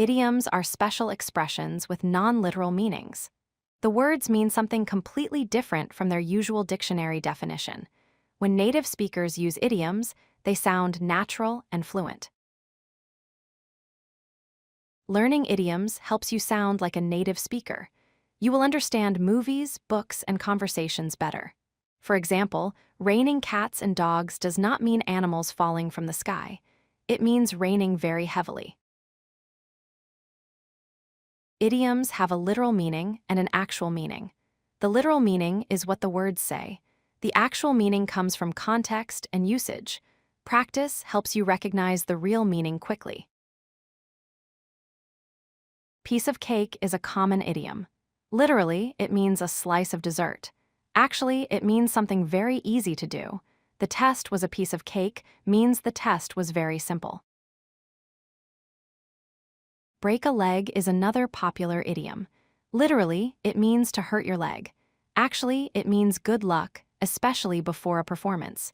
Idioms are special expressions with non-literal meanings. The words mean something completely different from their usual dictionary definition. When native speakers use idioms, they sound natural and fluent. Learning idioms helps you sound like a native speaker. You will understand movies, books, and conversations better. For example, raining cats and dogs does not mean animals falling from the sky. It means raining very heavily. Idioms have a literal meaning and an actual meaning. The literal meaning is what the words say. The actual meaning comes from context and usage. Practice helps you recognize the real meaning quickly. Piece of cake is a common idiom. Literally, it means a slice of dessert. Actually, it means something very easy to do. The test was a piece of cake means the test was very simple. Break a leg is another popular idiom. Literally, it means to hurt your leg. Actually, it means good luck, especially before a performance.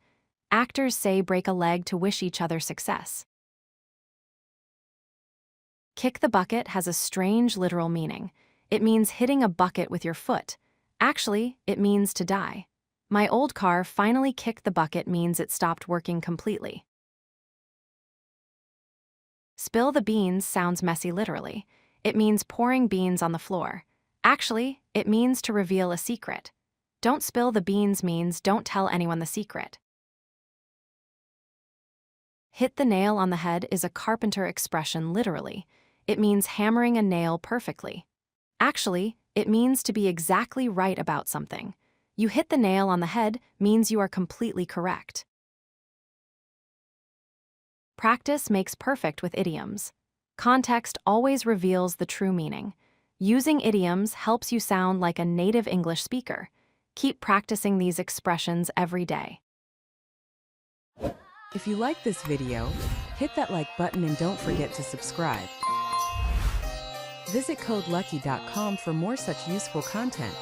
Actors say break a leg to wish each other success. Kick the bucket has a strange literal meaning. It means hitting a bucket with your foot. Actually, it means to die. My old car finally kicked the bucket means it stopped working completely. Spill the beans sounds messy literally. It means pouring beans on the floor. Actually, it means to reveal a secret. Don't spill the beans means don't tell anyone the secret. Hit the nail on the head is a carpenter expression literally. It means hammering a nail perfectly. Actually, it means to be exactly right about something. You hit the nail on the head means you are completely correct. Practice makes perfect with idioms. Context always reveals the true meaning. Using idioms helps you sound like a native English speaker. Keep practicing these expressions every day. If you like this video, hit that like button and don't forget to subscribe. Visit codelucky.com for more such useful content.